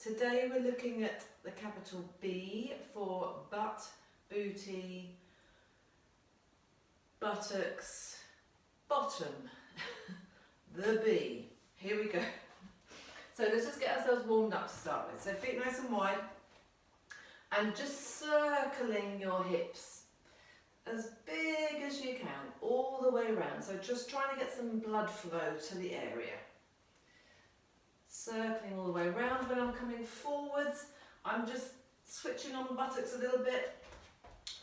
Today we're looking at the capital B for butt, booty, buttocks, bottom, the B. Here we go. So let's just get ourselves warmed up to start with. So feet nice and wide and just circling your hips as big as you can all the way around. So just trying to get some blood flow to the area. Circling all the way around. When I'm coming forwards, I'm just switching on the buttocks a little bit,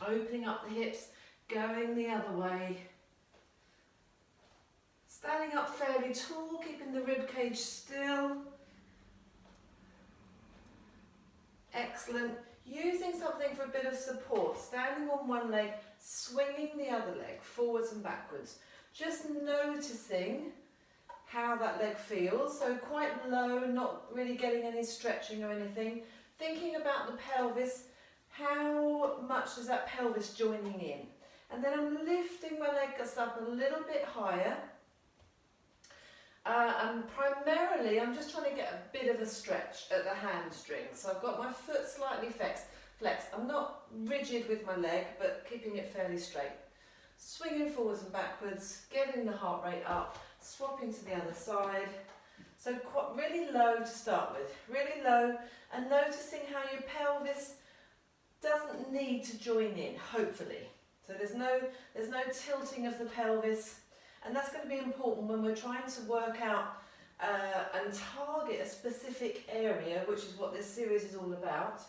opening up the hips, going the other way. Standing up fairly tall, keeping the rib cage still. Excellent. Using something for a bit of support, standing on one leg, swinging the other leg forwards and backwards. Just noticing how that leg feels, so quite low, not really getting any stretching or anything. Thinking about the pelvis, how much is that pelvis joining in? And then I'm lifting my legs up a little bit higher. And primarily I'm just trying to get a bit of a stretch at the hamstring. So I've got my foot slightly flexed. I'm not rigid with my leg, but keeping it fairly straight. Swinging forwards and backwards, getting the heart rate up, swapping to the other side. So quite really low to start with, really low, and noticing how your pelvis doesn't need to join in, hopefully. So there's no tilting of the pelvis. And that's going to be important when we're trying to work out and target a specific area, which is what this series is all about,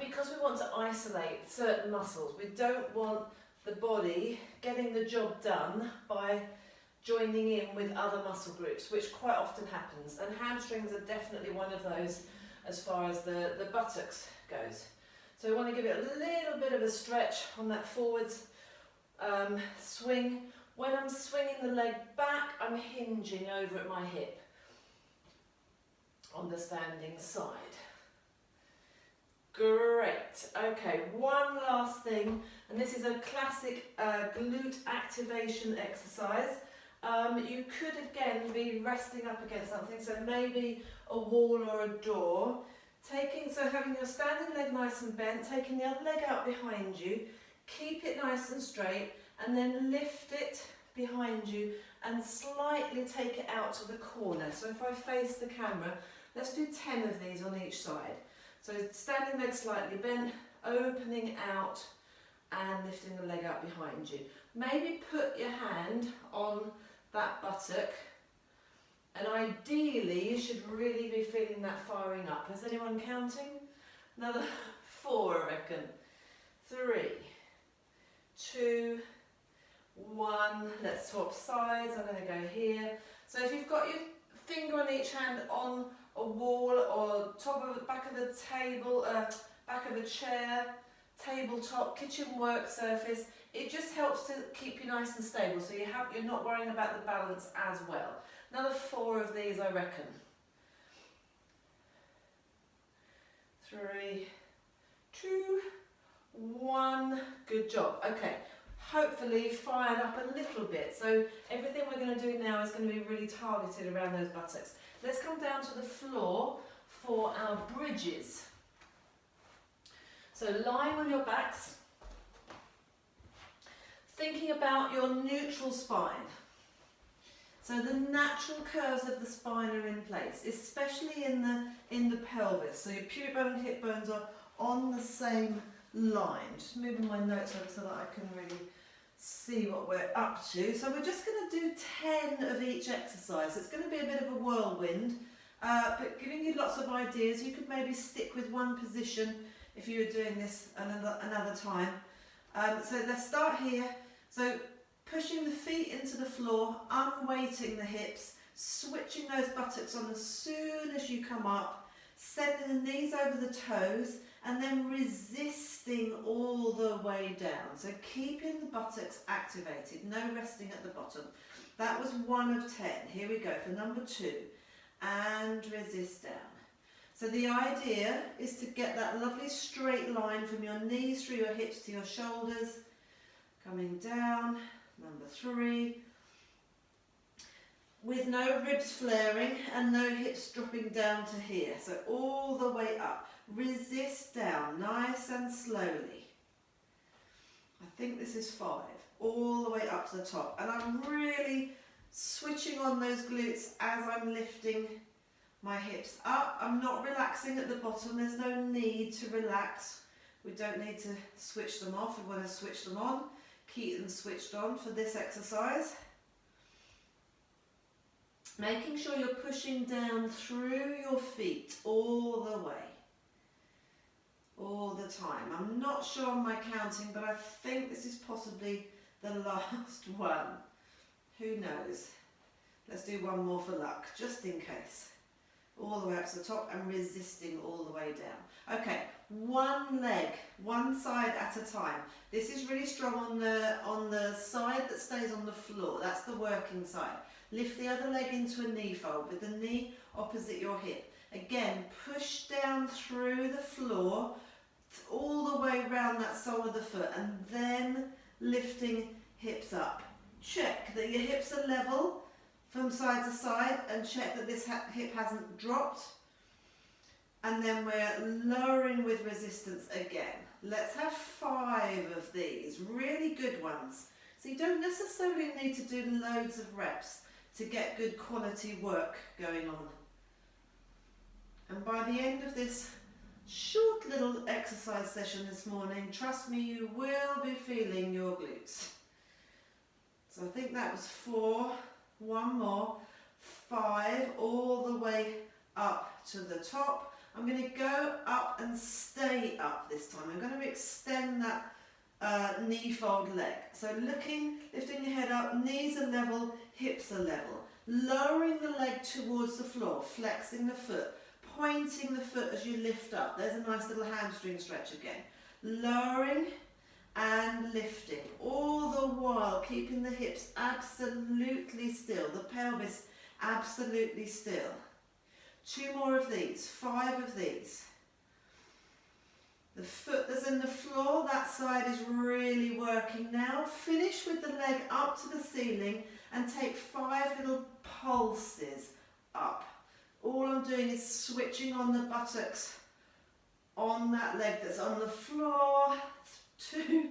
because we want to isolate certain muscles. We don't want the body getting the job done by joining in with other muscle groups, which quite often happens. And hamstrings are definitely one of those as far as the buttocks goes. So we want to give it a little bit of a stretch on that forwards swing. When I'm swinging the leg back, I'm hinging over at my hip on the standing side. Great. Okay, one last thing, and this is a classic glute activation exercise. You could again be resting up against something, so maybe a wall or a door. Having your standing leg nice and bent, taking the other leg out behind you, keep it nice and straight, and then lift it behind you and slightly take it out to the corner. So if I face the camera, let's do 10 of these on each side. So standing leg slightly bent, opening out and lifting the leg out behind you. Maybe put your hand on that buttock, and ideally you should really be feeling that firing up. Is anyone counting? Another 4, I reckon. 3, 2, 1. Let's swap sides. I'm going to go here. So if you've got your finger on each hand on a wall or back of the table, back of a chair, tabletop, kitchen work surface, it just helps to keep you nice and stable, so you're not worrying about the balance as well. Another 4 of these, I reckon. 3, 2, 1. Good job. Okay. Hopefully fired up a little bit. So everything we're going to do now is going to be really targeted around those buttocks. Let's come down to the floor for our bridges. So lying on your backs, thinking about your neutral spine. So the natural curves of the spine are in place, especially in the pelvis. So your pubic bone and hip bones are on the same line. Just moving my notes over so that I can really see what we're up to. So we're just going to do 10 of each exercise. It's going to be a bit of a whirlwind, but giving you lots of ideas. You could maybe stick with one position if you were doing this another time. So let's start here. So pushing the feet into the floor, unweighting the hips, switching those buttocks on as soon as you come up, sending the knees over the toes, and then resisting all the way down. So keeping the buttocks activated, no resting at the bottom. That was 1 of 10. Here we go for number 2. And resist down. So the idea is to get that lovely straight line from your knees through your hips to your shoulders. Coming down, number 3. with no ribs flaring and no hips dropping down to here. So all the way up. Resist down, nice and slowly. I think this is 5. All the way up to the top. And I'm really switching on those glutes as I'm lifting my hips up. I'm not relaxing at the bottom. There's no need to relax. We don't need to switch them off. We want to switch them on. Keep them switched on for this exercise. Making sure you're pushing down through your feet all the way. All the time. I'm not sure on my counting, but I think this is possibly the last one. Who knows? Let's do one more for luck, just in case. All the way up to the top and resisting all the way down. Okay, one leg, one side at a time. This is really strong on the side that stays on the floor. That's the working side. Lift the other leg into a knee fold with the knee opposite your hip. Again, push down through the floor all the way around that sole of the foot and then lifting hips up. Check that your hips are level from side to side and check that this hip hasn't dropped. And then we're lowering with resistance again. Let's have 5 of these, really good ones. So you don't necessarily need to do loads of reps to get good quality work going on. And by the end of this short little exercise session this morning, trust me, you will be feeling your glutes. So I think that was 4, one more, 5, all the way up to the top. I'm going to go up and stay up this time. I'm going to extend that knee fold leg. So lifting your head up, knees are level, hips are level. Lowering the leg towards the floor, flexing the foot, pointing the foot as you lift up. There's a nice little hamstring stretch again. Lowering and lifting, all the while keeping the hips absolutely still, the pelvis absolutely still. 2 more of these, 5 of these. The foot that's in the floor, that side is really working now. Finish with the leg up to the ceiling and take 5 little pulses up. All I'm doing is switching on the buttocks on that leg that's on the floor. 2,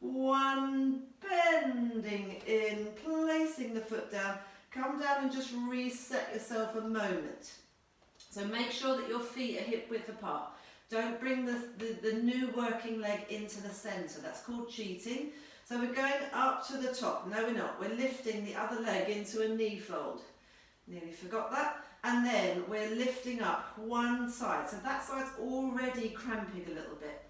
1, bending in, placing the foot down. Come down and just reset yourself a moment. So make sure that your feet are hip width apart. Don't bring the new working leg into the centre. That's called cheating. So we're going up to the top. No, we're not. We're lifting the other leg into a knee fold. Nearly forgot that. And then we're lifting up one side. So that side's already cramping a little bit.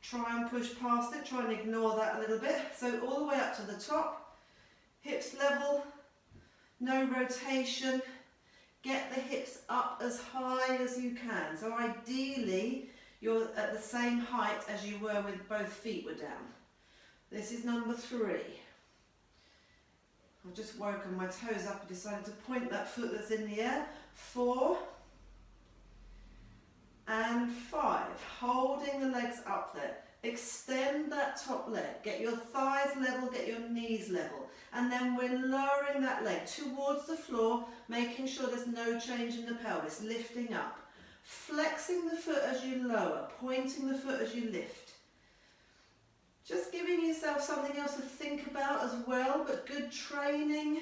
Try and push past it. Try and ignore that a little bit. So all the way up to the top. Hips level. No rotation. Get the hips up as high as you can. So ideally, you're at the same height as you were with both feet were down. This is number 3. I've just woken my toes up and decided to point that foot that's in the air. 4 and 5. Holding the legs up there. Extend that top leg. Get your thighs level, get your knees level. And then we're lowering that leg towards the floor, making sure there's no change in the pelvis. Lifting up. Flexing the foot as you lower. Pointing the foot as you lift. Just giving yourself something else to think about as well, but good training.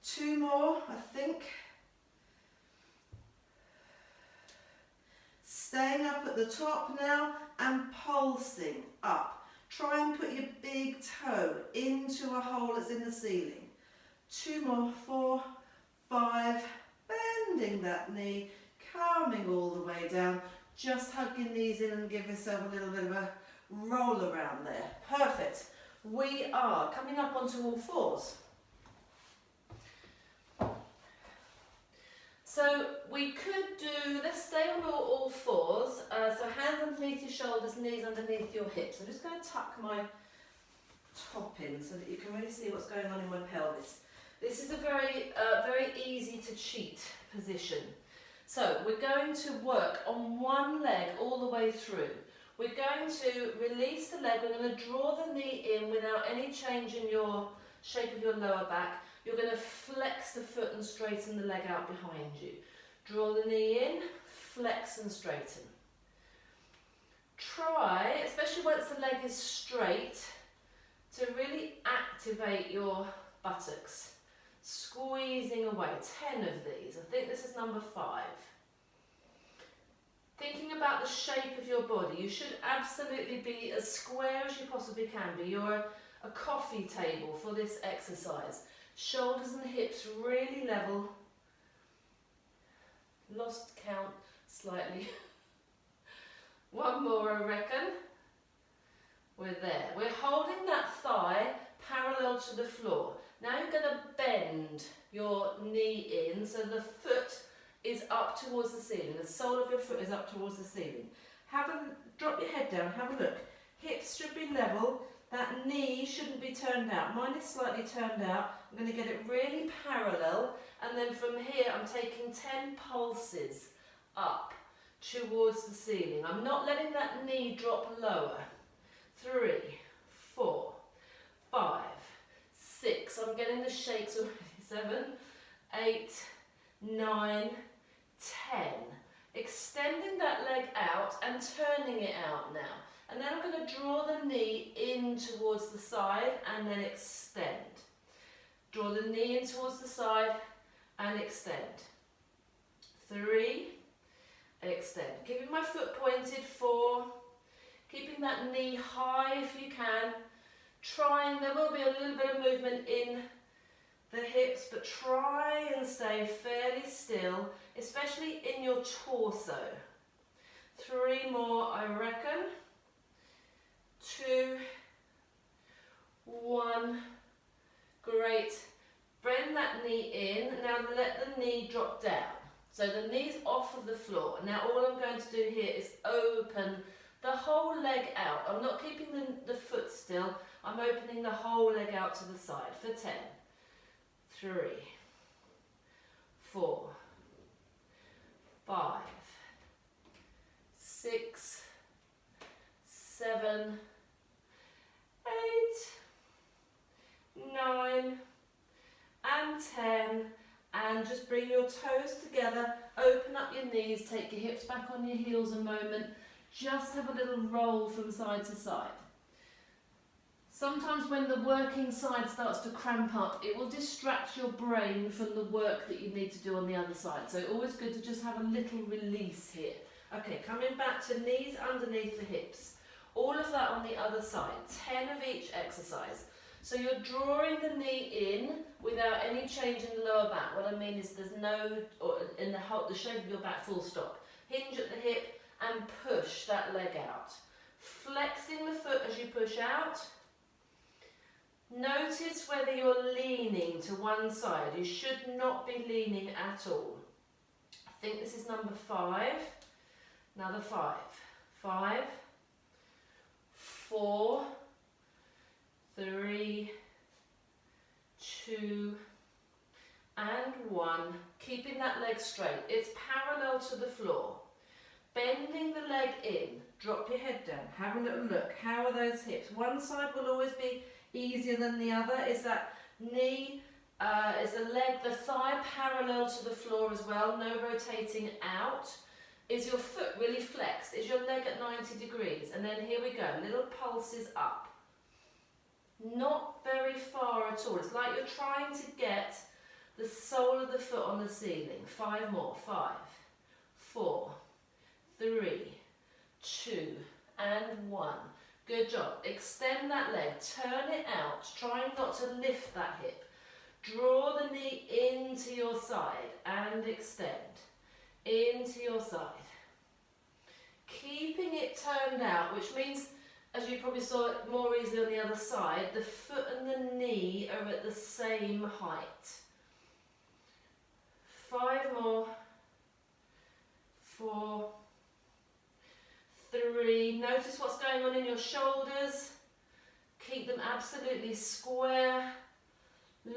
2 more, I think. Staying up at the top now and pulsing up. Try and put your big toe into a hole that's in the ceiling. 2 more, 4, 5, bending that knee, coming all the way down. Just hug your knees in and give yourself a little bit of a roll around there. Perfect. We are coming up onto all 4s. So we could do, let's stay on all 4s. So hands underneath your shoulders, knees underneath your hips. I'm just going to tuck my top in so that you can really see what's going on in my pelvis. This is a very easy to cheat position. So we're going to work on one leg all the way through. We're going to release the leg. We're going to draw the knee in without any change in your shape of your lower back. you're going to flex the foot and straighten the leg out behind you. Draw the knee in, flex and straighten. Try, especially once the leg is straight, to really activate your buttocks. Squeezing away, 10 of these. I think this is number 5. Thinking about the shape of your body, you should absolutely be as square as you possibly can be. You're a coffee table for this exercise. Shoulders and hips really level. Lost count slightly. One more, I reckon. We're there. We're holding that thigh parallel to the floor. Now you're going to bend your knee in so the foot is up towards the ceiling. The sole of your foot is up towards the ceiling. Drop your head down, have a look. Hips should be level. That knee shouldn't be turned out. Mine is slightly turned out. I'm going to get it really parallel, and then from here I'm taking 10 pulses up towards the ceiling. I'm not letting that knee drop lower. 3, 4, 5, 6. I'm getting the shakes already. 7, 8, 9, 10. Extending that leg out and turning it out now. And then I'm going to draw the knee in towards the side and then extend. Draw the knee in towards the side and extend. 3, extend. Keeping my foot pointed. 4, keeping that knee high if you can. Trying, there will be a little bit of movement in the hips, but try and stay fairly still, especially in your torso. 3 more, I reckon. 2, 1, great. Bend that knee in. Now let the knee drop down. So the knee's off of the floor. Now all I'm going to do here is open the whole leg out. I'm not keeping the foot still. I'm opening the whole leg out to the side for 10. 3, 4, 5, 6, 7, 8, 9, and 10. And just bring your toes together, open up your knees, take your hips back on your heels a moment. Just have a little roll from side to side. Sometimes when the working side starts to cramp up, it will distract your brain from the work that you need to do on the other side. So always good to just have a little release here. Okay, coming back to knees underneath the hips. All of that on the other side, 10 of each exercise. So you're drawing the knee in without any change in the lower back. What I mean is there's no, or in the shape of your back, full stop. Hinge at the hip and push that leg out. Flexing the foot as you push out. Notice whether you're leaning to one side. You should not be leaning at all. I think this is number 5. Another 5. 5, 4, 3, 2, and 1. Keeping that leg straight. It's parallel to the floor. Bending the leg in. Drop your head down. Have a little look. How are those hips? One side will always be easier than the other. Is that knee, is the leg, the thigh parallel to the floor as well? No rotating out. Is your foot really flexed? Is your leg at 90 degrees? And then here we go. Little pulses up. Not very far at all. It's like you're trying to get the sole of the foot on the ceiling. 5 more. 5, 4, 3, 2, and 1. Good job. Extend that leg. Turn it out. Trying not to lift that hip. Draw the knee into your side and extend. Into your side. Keeping it turned out, which means, as you probably saw it more easily on the other side, the foot and the knee are at the same height. 5 more. 4, 3. Notice what's going on in your shoulders. Keep them absolutely square.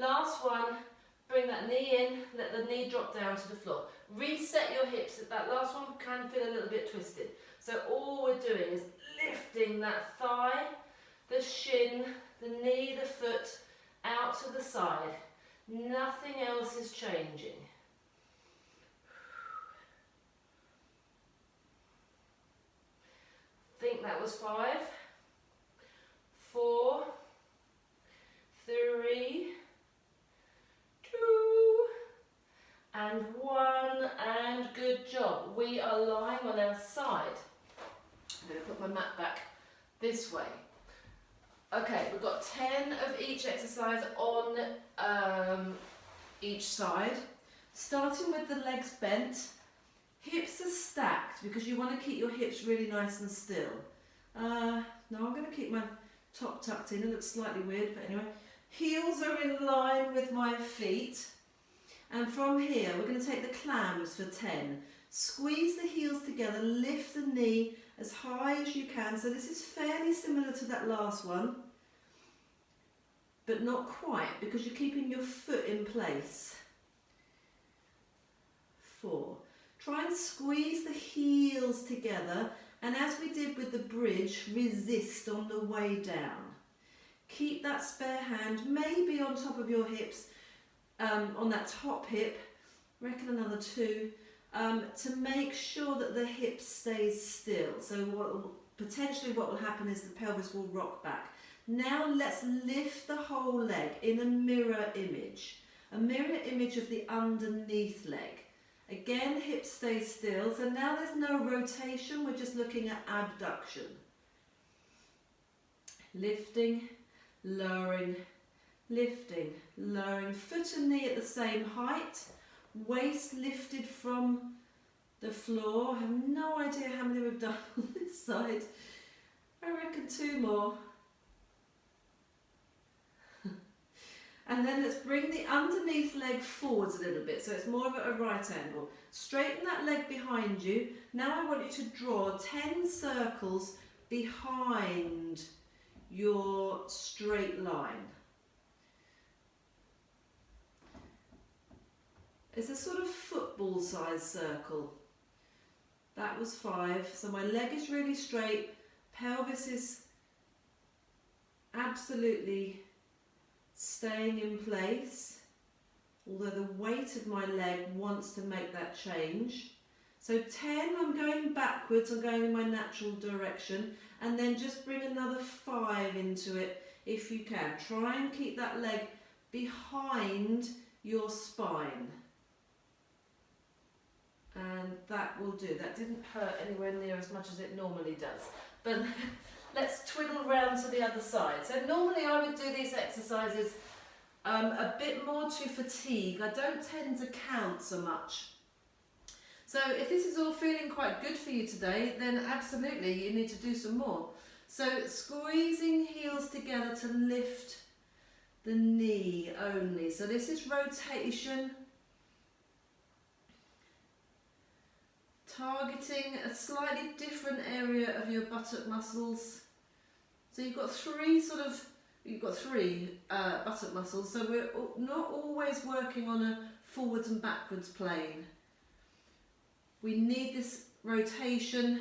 Last one. Bring that knee in. Let the knee drop down to the floor. Reset your hips. That last one can feel a little bit twisted. So all we're doing is lifting that thigh, the shin, the knee, the foot out to the side. Nothing else is changing. I think that was 5, 4, 3, 2, and 1, and good job. We are lying on our side. I'm going to put my mat back this way. Okay, we've got 10 of each exercise on each side. Starting with the legs bent, hips are stacked because you want to keep your hips really nice and still. No, I'm going to keep my top tucked in. It looks slightly weird, but anyway. Heels are in line with my feet. And from here, we're going to take the clams for 10. Squeeze the heels together, lift the knee as high as you can. So this is fairly similar to that last one, but not quite because you're keeping your foot in place. 4. Try and squeeze the heels together, and as we did with the bridge, resist on the way down. Keep that spare hand maybe on top of your hips, on that top hip, reckon another 2, to make sure that the hip stays still. So potentially what will happen is the pelvis will rock back. Now let's lift the whole leg in a mirror image of the underneath leg. Again, hips stay still, so now there's no rotation, we're just looking at abduction. Lifting, lowering, lifting, lowering, foot and knee at the same height, waist lifted from the floor. I have no idea how many we've done on this side. I reckon 2 more. And then let's bring the underneath leg forwards a little bit, so it's more of a right angle. Straighten that leg behind you. Now I want you to draw 10 circles behind your straight line. It's a sort of football size circle. That was 5. So my leg is really straight, pelvis is absolutely staying in place, although the weight of my leg wants to make that change. So 10, I'm going backwards, I'm going in my natural direction, and then just bring another 5 into it if you can. Try and keep that leg behind your spine. And that will do. That didn't hurt anywhere near as much as it normally does. But let's twiddle round to the other side. So normally I would do these exercises a bit more to fatigue. I don't tend to count so much. So if this is all feeling quite good for you today, then absolutely you need to do some more. So squeezing heels together to lift the knee only. So this is rotation. Targeting a slightly different area of your buttock muscles. So you've got 3 buttock muscles, so we're not always working on a forwards and backwards plane. We need this rotation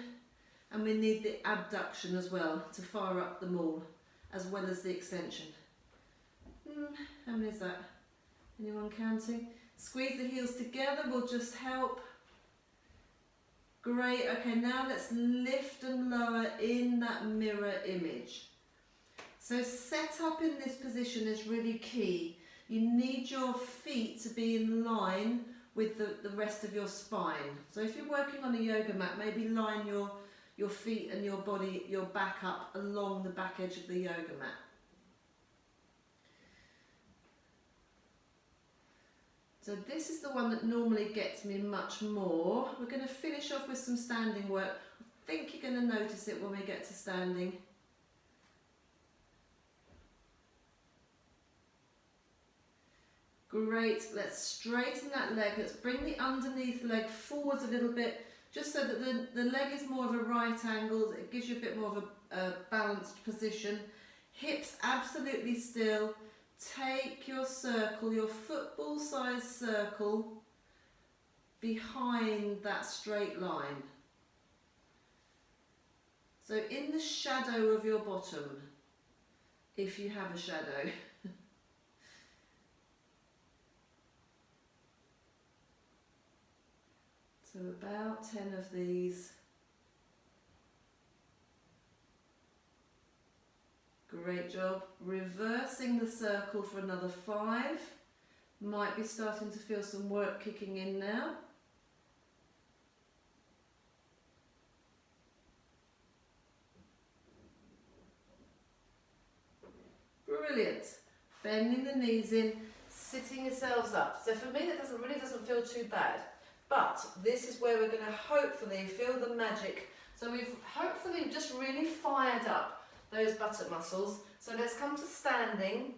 and we need the abduction as well to fire up them all, as well as the extension. How many is that? Anyone counting? Squeeze the heels together will just help. Great, okay, now let's lift and lower in that mirror image. So set up in this position is really key. You need your feet to be in line with the rest of your spine. So if you're working on a yoga mat, maybe line your feet and your body, your back up along the back edge of the yoga mat. So this is the one that normally gets me much more. We're going to finish off with some standing work. I think you're going to notice it when we get to standing. Great, let's straighten that leg. Let's bring the underneath leg forwards a little bit, just so that the leg is more of a right angle. It gives you a bit more of a balanced position. Hips absolutely still. Take your circle, your football size circle, behind that straight line. So in the shadow of your bottom, if you have a shadow. So about 10 of these. Great job. Reversing the circle for another 5. Might be starting to feel some work kicking in now. Brilliant. Bending the knees in, sitting yourselves up. So for me that really doesn't feel too bad. But this is where we're going to hopefully feel the magic. So we've hopefully just really fired up those buttock muscles. So let's come to standing.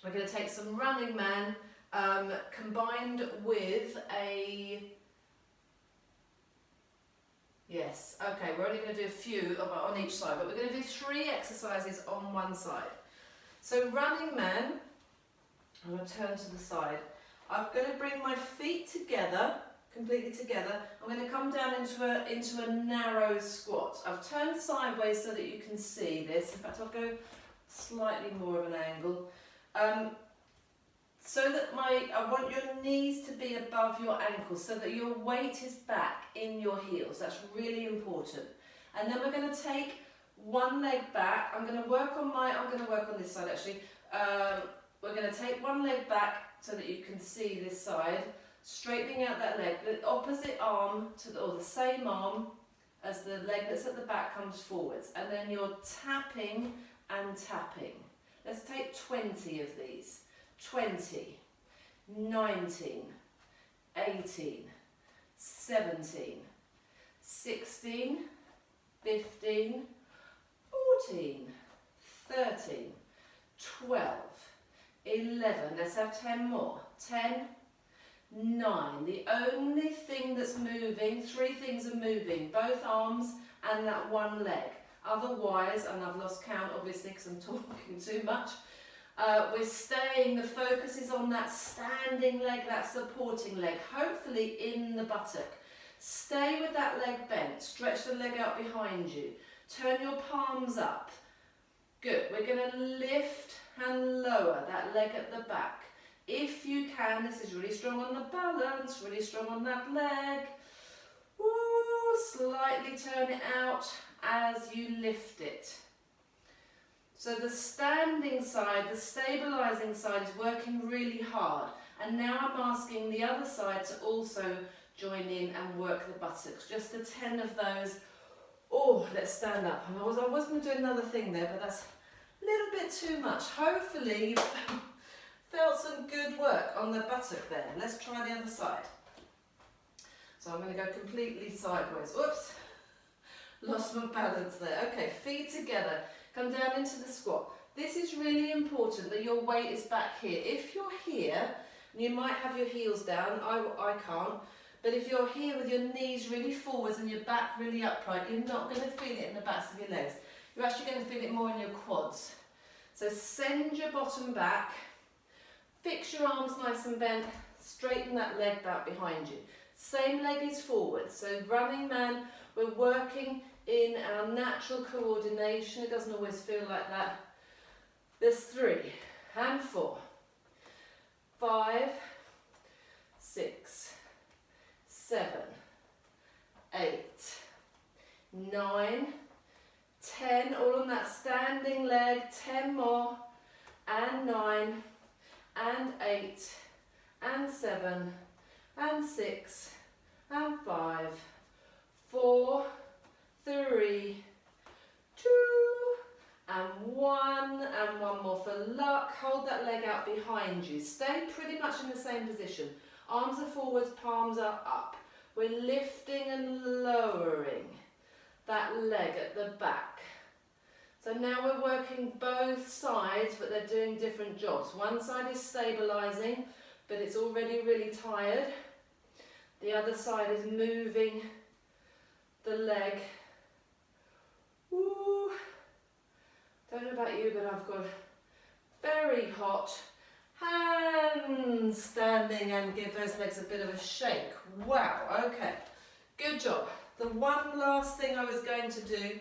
We're going to take some running man combined with a... Yes, okay, we're only going to do a few on each side, but we're going to do 3 exercises on one side. So running man, I'm going to turn to the side. I'm going to bring my feet together, completely together. I'm going to come down into a narrow squat. I've turned sideways so that you can see this. In fact, I'll go slightly more of an angle. So that I want your knees to be above your ankles so that your weight is back in your heels. That's really important. And then we're going to take one leg back. I'm going to work on this side actually. We're going to take one leg back so that you can see this side, straightening out that leg. The opposite arm or the same arm as the leg that's at the back comes forwards, and then you're tapping and tapping. Let's take 20 of these. 20, 19, 18, 17, 16, 15, 14, 13, 12, 11, let's have 10 more, 10, 9, the only thing that's moving, 3 things are moving, both arms and that one leg, otherwise, and I've lost count obviously because I'm talking too much, we're staying, the focus is on that standing leg, that supporting leg, hopefully in the buttock. Stay with that leg bent, stretch the leg out behind you, turn your palms up. Good, we're going to lift and lower that leg at the back. If you can, this is really strong on the balance, really strong on that leg. Ooh, slightly turn it out as you lift it. So the standing side, the stabilising side is working really hard. And now I'm asking the other side to also join in and work the buttocks. Just the 10 of those. Oh, let's stand up. I was going to do another thing there, but that's a little bit too much. Hopefully you've felt some good work on the buttock there. Let's try the other side. So I'm going to go completely sideways. Oops, lost my balance there. Okay, feet together. Come down into the squat. This is really important that your weight is back here. If you're here, you might have your heels down, I can't, but if you're here with your knees really forwards and your back really upright, you're not going to feel it in the backs of your legs. You're actually going to feel it more in your quads. So send your bottom back, fix your arms nice and bent, straighten that leg back behind you. Same leg is forward, so running man, we're working in our natural coordination. It doesn't always feel like that. There's 3 and 4, 5, 6, 7, 8, 9, 10, all on that standing leg, 10 more, and 9, and 8, and 7, and 6, and 5, 4, 3, 2, and 1 more for luck. Hold that leg out behind you. Stay pretty much in the same position. Arms are forwards, palms are up. We're lifting and lowering that leg at the back. So now we're working both sides, but they're doing different jobs. One side is stabilising, but it's already really tired. The other side is moving the leg. Ooh. Don't know about you, but I've got very hot hands standing, and give those legs a bit of a shake. Wow, okay, good job. The one last thing I was going to do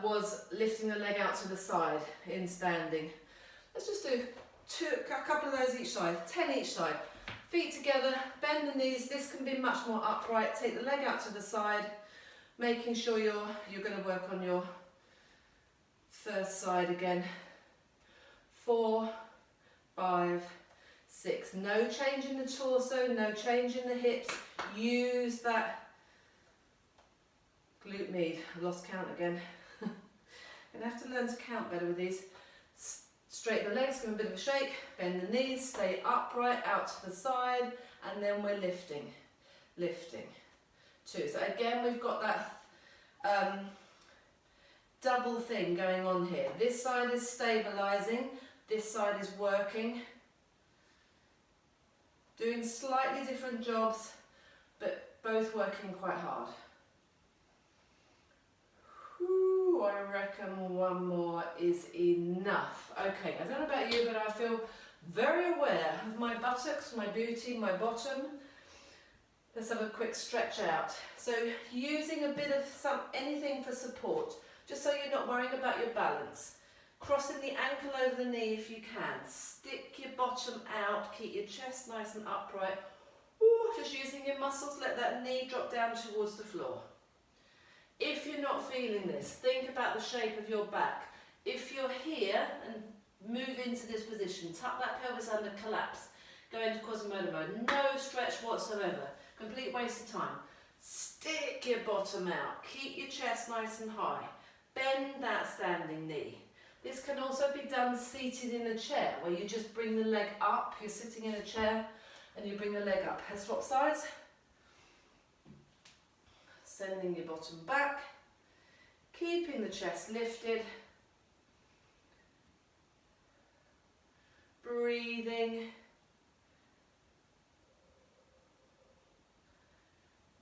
was lifting the leg out to the side in standing. Let's just do a couple of those each side, 10 each side. Feet together, bend the knees. This can be much more upright. Take the leg out to the side, making sure you're going to work on your first side again. 4, 5, 6. No change in the torso, no change in the hips. Use that glute med. I lost count again. I'm going to have to learn to count better with these. Straighten the legs, give them a bit of a shake, bend the knees, stay upright, out to the side, and then we're lifting, lifting. 2. So again, we've got that double thing going on here. This side is stabilising, this side is working. Doing slightly different jobs, but both working quite hard. Whew, I reckon one more is enough. Okay, I don't know about you, but I feel very aware of my buttocks, my booty, my bottom. Let's have a quick stretch out. So using a bit of anything for support, just so you're not worrying about your balance. Crossing the ankle over the knee if you can. Stick your bottom out, keep your chest nice and upright. Ooh, just using your muscles, let that knee drop down towards the floor. If you're not feeling this, think about the shape of your back. If you're here and move into this position, tuck that pelvis under, collapse, go into Quasimodo mode, no stretch whatsoever, complete waste of time. Stick your bottom out, keep your chest nice and high, bend that standing knee. This can also be done seated in a chair, where you just bring the leg up, you're sitting in a chair, and you bring the leg up. Head swap sides. Sending your bottom back, keeping the chest lifted, breathing,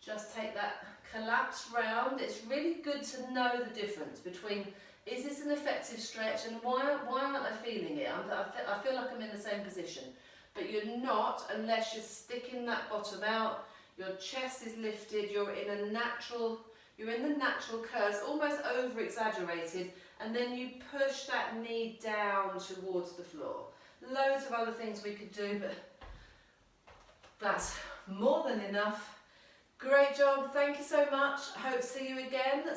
just take that collapse round. It's really good to know the difference between, is this an effective stretch and why aren't I feeling it? I feel like I'm in the same position, but you're not unless you're sticking that bottom out. Your chest is lifted, you're in the natural curves, almost over exaggerated, and then you push that knee down towards the floor. Loads of other things we could do, but that's more than enough. Great job, thank you so much. I hope to see you again.